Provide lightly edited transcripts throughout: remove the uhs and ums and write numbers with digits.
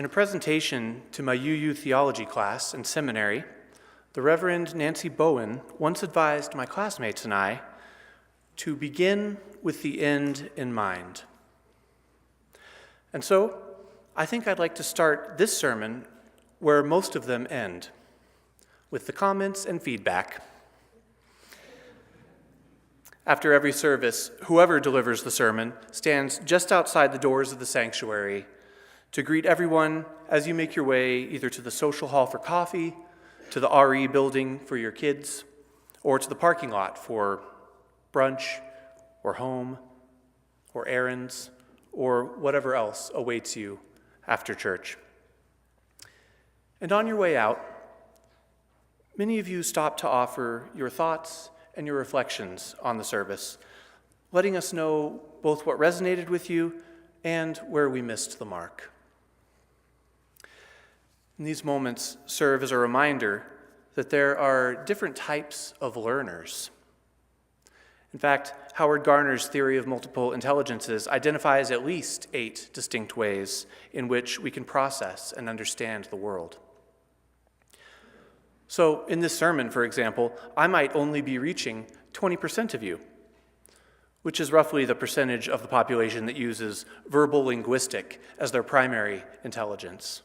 In a presentation to my UU theology class in seminary, the Reverend Nancy Bowen once advised my classmates and I to begin with the end in mind. And so, I think I'd like to start this sermon where most of them end, with the comments and feedback. After every service, whoever delivers the sermon stands just outside the doors of the sanctuary to greet everyone as you make your way either to the social hall for coffee, to the RE building for your kids, or to the parking lot for brunch, or home, or errands, or whatever else awaits you after church. And on your way out, many of you stop to offer your thoughts and your reflections on the service, letting us know both what resonated with you and where we missed the mark. And these moments serve as a reminder that there are different types of learners. In fact, Howard Gardner's theory of multiple intelligences identifies at least 8 distinct ways in which we can process and understand the world. So in this sermon, for example, I might only be reaching 20% of you, which is roughly the percentage of the population that uses verbal linguistic as their primary intelligence.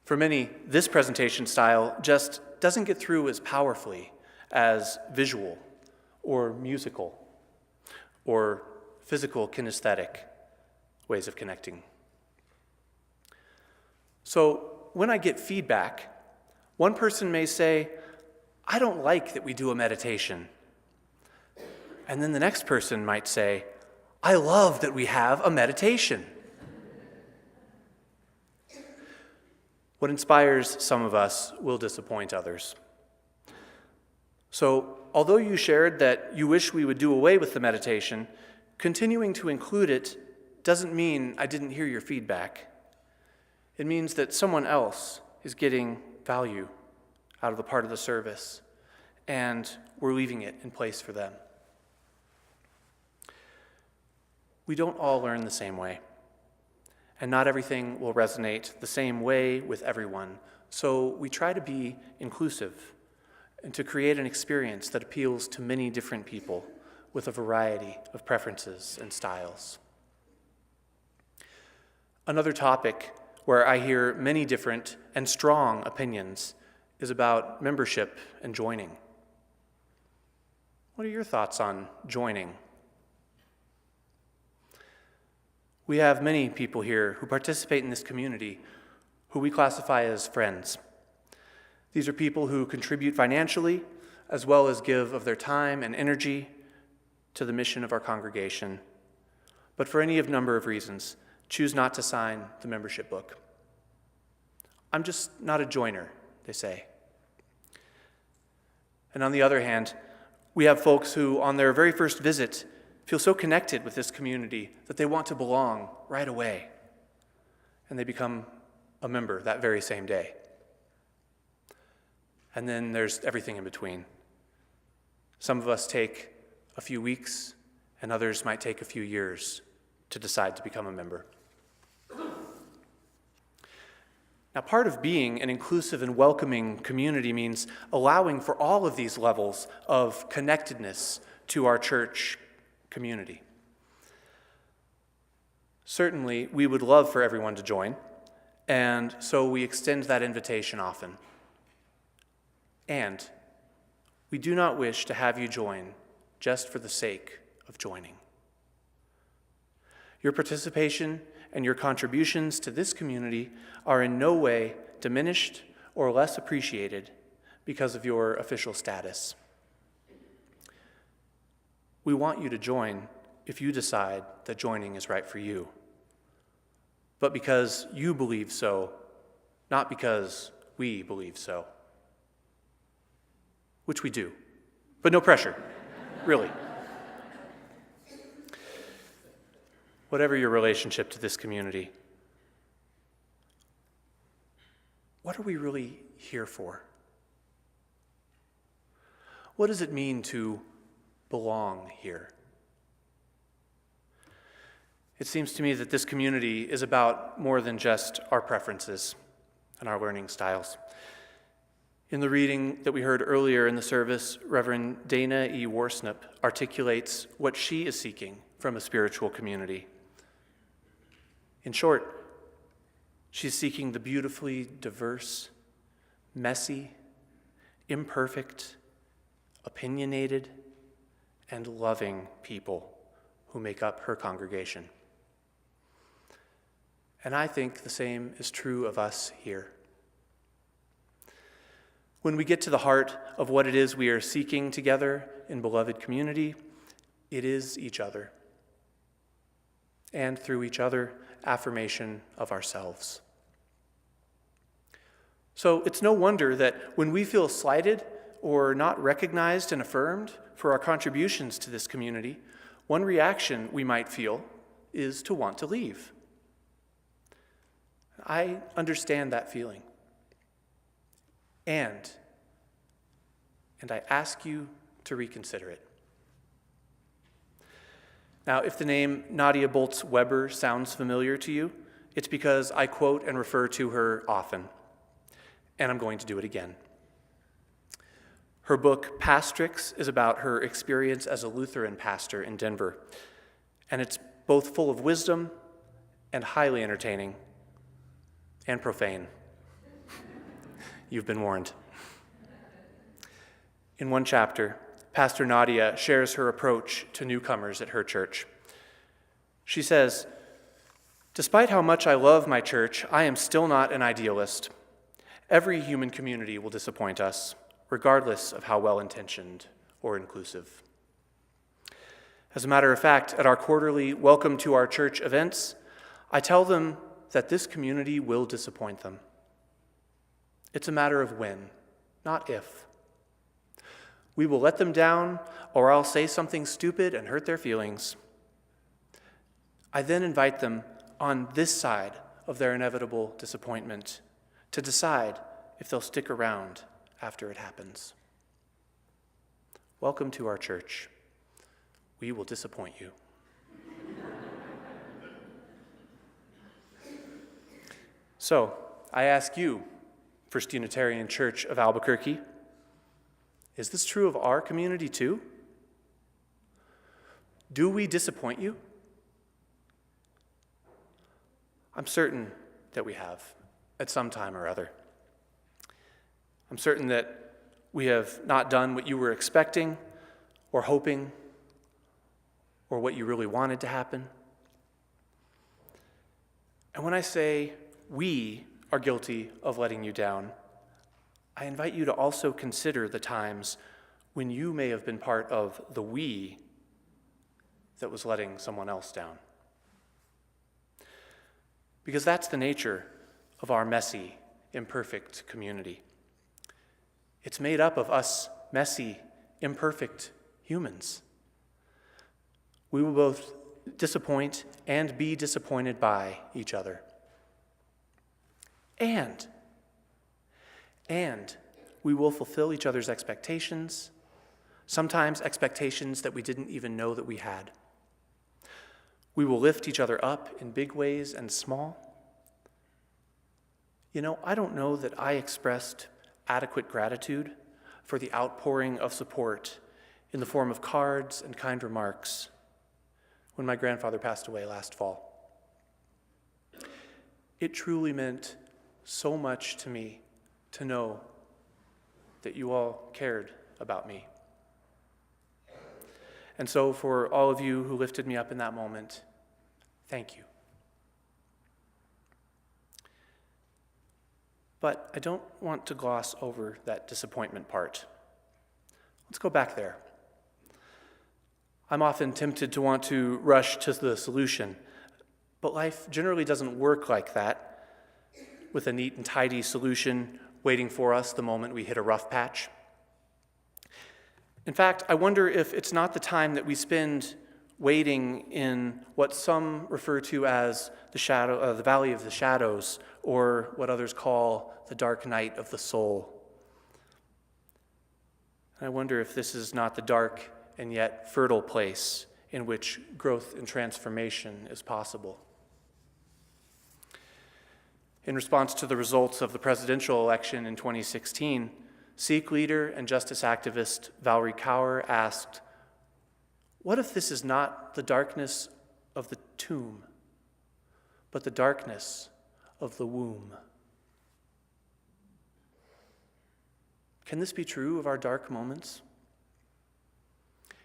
For many, this presentation style just doesn't get through as powerfully as visual or musical or physical kinesthetic ways of connecting. So when I get feedback, one person may say, "I don't like that we do a meditation." And then the next person might say, "I love that we have a meditation." What inspires some of us will disappoint others. So, although you shared that you wish we would do away with the meditation, continuing to include it doesn't mean I didn't hear your feedback. It means that someone else is getting value out of the part of the service, and we're leaving it in place for them. We don't all learn the same way, and not everything will resonate the same way with everyone, so we try to be inclusive and to create an experience that appeals to many different people with a variety of preferences and styles. Another topic where I hear many different and strong opinions is about membership and joining. What are your thoughts on joining? We have many people here who participate in this community who we classify as friends. These are people who contribute financially as well as give of their time and energy to the mission of our congregation, but for any number of reasons, choose not to sign the membership book. "I'm just not a joiner," they say. And on the other hand, we have folks who, on their very first visit, feel so connected with this community that they want to belong right away, and they become a member that very same day. And then there's everything in between. Some of us take a few weeks, and others might take a few years to decide to become a member. Now, part of being an inclusive and welcoming community means allowing for all of these levels of connectedness to our church community. Certainly, we would love for everyone to join, and so we extend that invitation often. And we do not wish to have you join just for the sake of joining. Your participation and your contributions to this community are in no way diminished or less appreciated because of your official status. We want you to join if you decide that joining is right for you, but because you believe so, not because we believe so. Which we do, but no pressure, really. Whatever your relationship to this community, what are we really here for? What does it mean to belong here? It seems to me that this community is about more than just our preferences and our learning styles. In the reading that we heard earlier in the service, Reverend Dana E. Warsnip articulates what she is seeking from a spiritual community. In short, she's seeking the beautifully diverse, messy, imperfect, opinionated, and loving people who make up her congregation. And I think the same is true of us here. When we get to the heart of what it is we are seeking together in beloved community, it is each other. And through each other, affirmation of ourselves. So it's no wonder that when we feel slighted or not recognized and affirmed for our contributions to this community, one reaction we might feel is to want to leave. I understand that feeling. And I ask you to reconsider it. Now, if the name Nadia Bolz-Weber sounds familiar to you, it's because I quote and refer to her often, and I'm going to do it again. Her book, Pastrix, is about her experience as a Lutheran pastor in Denver, and it's both full of wisdom and highly entertaining and profane. You've been warned. In one chapter, Pastor Nadia shares her approach to newcomers at her church. She says, "Despite how much I love my church, I am still not an idealist. Every human community will disappoint us, regardless of how well-intentioned or inclusive. As a matter of fact, at our quarterly Welcome to Our Church events, I tell them that this community will disappoint them. It's a matter of when, not if. We will let them down, or I'll say something stupid and hurt their feelings. I then invite them on this side of their inevitable disappointment to decide if they'll stick around after it happens. Welcome to our church. We will disappoint you." So, I ask you, First Unitarian Church of Albuquerque, is this true of our community too? Do we disappoint you? I'm certain that we have, at some time or other. I'm certain that we have not done what you were expecting or hoping or what you really wanted to happen. And when I say we are guilty of letting you down, I invite you to also consider the times when you may have been part of the we that was letting someone else down. Because that's the nature of our messy, imperfect community. It's made up of us messy, imperfect humans. We will both disappoint and be disappointed by each other. And we will fulfill each other's expectations, sometimes expectations that we didn't even know that we had. We will lift each other up in big ways and small. You know, I don't know that I expressed adequate gratitude for the outpouring of support in the form of cards and kind remarks when my grandfather passed away last fall. It truly meant so much to me to know that you all cared about me. And so for all of you who lifted me up in that moment, thank you. But I don't want to gloss over that disappointment part. Let's go back there. I'm often tempted to want to rush to the solution, but life generally doesn't work like that, with a neat and tidy solution waiting for us the moment we hit a rough patch. In fact, I wonder if it's not the time that we spend waiting in what some refer to as the valley of the shadows, or what others call the dark night of the soul. And I wonder if this is not the dark and yet fertile place in which growth and transformation is possible. In response to the results of the presidential election in 2016, Sikh leader and justice activist Valerie Kaur asked, "What if this is not the darkness of the tomb, but the darkness of the womb?" Can this be true of our dark moments?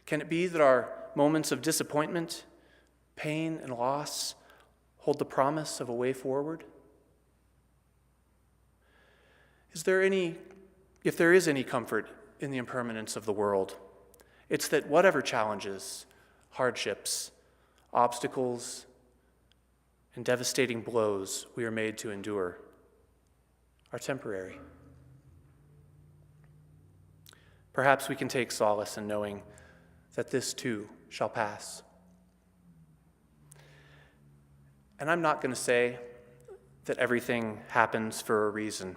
Can it be that our moments of disappointment, pain, and loss hold the promise of a way forward? If there is any comfort in the impermanence of the world, it's that whatever challenges, hardships, obstacles, and devastating blows we are made to endure are temporary. Perhaps we can take solace in knowing that this too shall pass. And I'm not going to say that everything happens for a reason,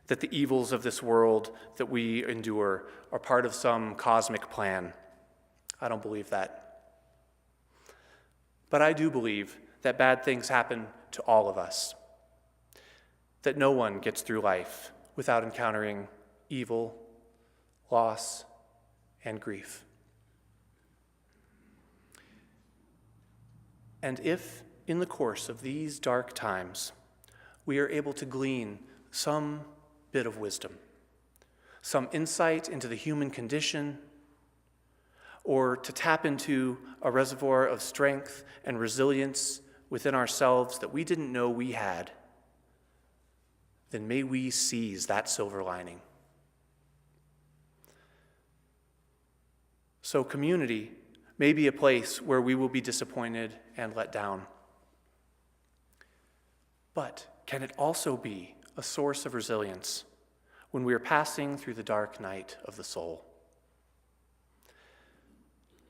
that the evils of this world that we endure are part of some cosmic plan. I don't believe that. But I do believe that bad things happen to all of us, that no one gets through life without encountering evil, loss, and grief. And if, in the course of these dark times, we are able to glean some bit of wisdom, some insight into the human condition, or to tap into a reservoir of strength and resilience within ourselves that we didn't know we had, then may we seize that silver lining. So community may be a place where we will be disappointed and let down. But can it also be a source of resilience when we are passing through the dark night of the soul?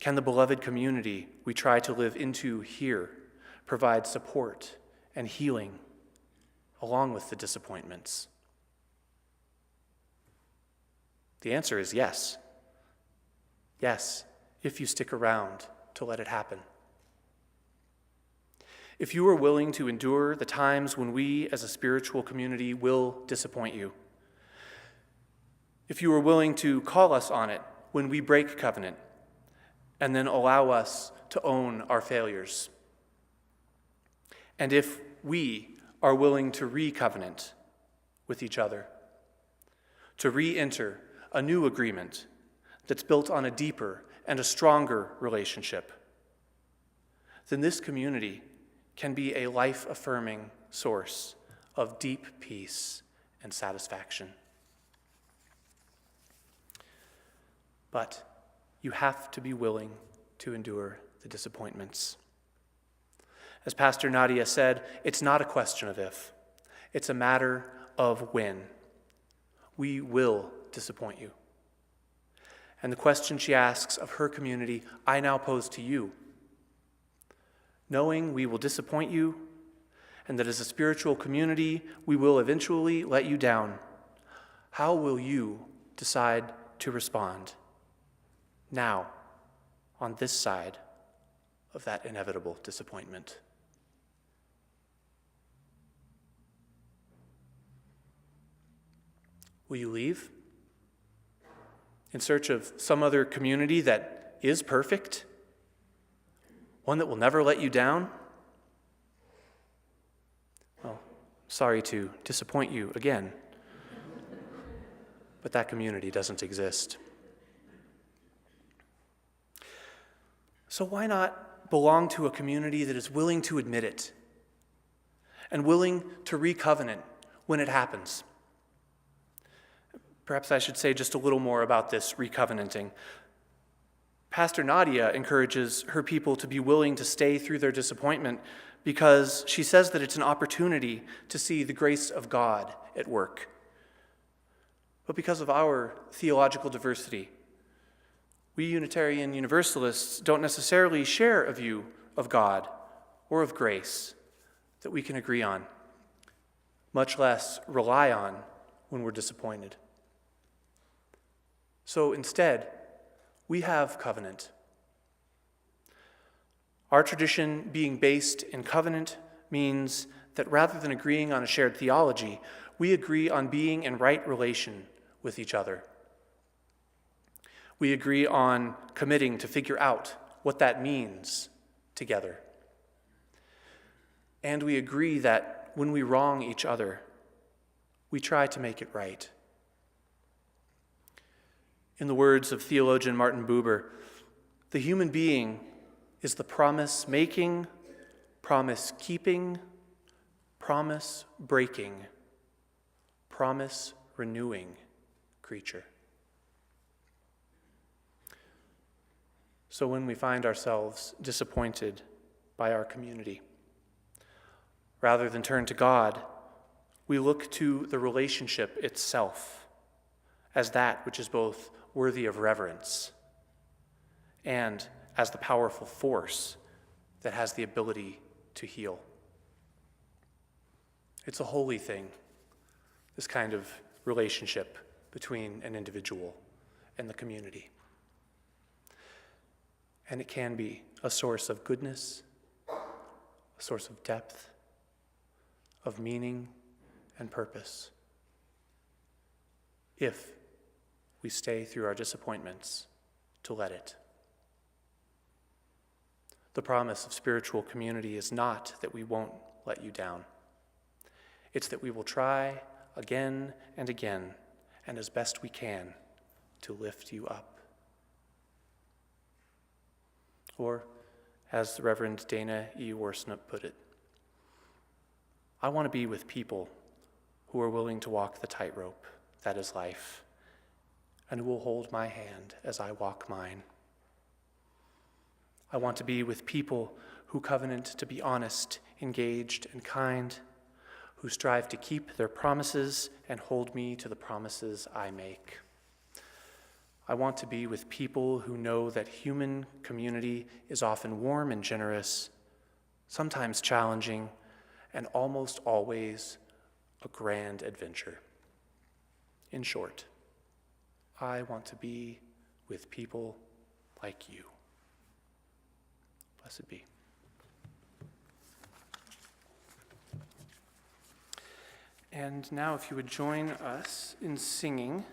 Can the beloved community we try to live into here provide support and healing along with the disappointments? The answer is yes. Yes, if you stick around to let it happen. If you are willing to endure the times when we as a spiritual community will disappoint you, if you are willing to call us on it when we break covenant, and then allow us to own our failures, and if we are willing to re-covenant with each other, to re-enter a new agreement that's built on a deeper and a stronger relationship, then this community can be a life-affirming source of deep peace and satisfaction. But you have to be willing to endure the disappointments. As Pastor Nadia said, it's not a question of if, it's a matter of when. We will disappoint you. And the question she asks of her community, I now pose to you. Knowing we will disappoint you, and that as a spiritual community, we will eventually let you down, how will you decide to respond now, on this side of that inevitable disappointment? Will you leave in search of some other community that is perfect? One that will never let you down? Well, sorry to disappoint you again, but that community doesn't exist. So why not belong to a community that is willing to admit it and willing to re-covenant when it happens? Perhaps I should say just a little more about this re-covenanting. Pastor Nadia encourages her people to be willing to stay through their disappointment because she says that it's an opportunity to see the grace of God at work. But because of our theological diversity, we Unitarian Universalists don't necessarily share a view of God or of grace that we can agree on, much less rely on when we're disappointed. So instead, we have covenant, Our tradition, being based in covenant, means that rather than agreeing on a shared theology, we agree on being in right relation with each other. We agree on committing to figure out what that means together. And we agree that when we wrong each other, we try to make it right. In the words of theologian Martin Buber, the human being is the promise-making, promise-keeping, promise-breaking, promise-renewing creature. So when we find ourselves disappointed by our community, rather than turn to God, we look to the relationship itself as that which is both worthy of reverence and as the powerful force that has the ability to heal. It's a holy thing, this kind of relationship between an individual and the community. And it can be a source of goodness, a source of depth, of meaning and purpose, if we stay through our disappointments to let it. The promise of spiritual community is not that we won't let you down. It's that we will try again and again, and as best we can, to lift you up. Or, as the Reverend Dana E. Worsnup put it, I want to be with people who are willing to walk the tightrope that is life, and who will hold my hand as I walk mine. I want to be with people who covenant to be honest, engaged, and kind, who strive to keep their promises and hold me to the promises I make. I want to be with people who know that human community is often warm and generous, sometimes challenging, and almost always a grand adventure. In short, I want to be with people like you. Blessed be. And now if you would join us in singing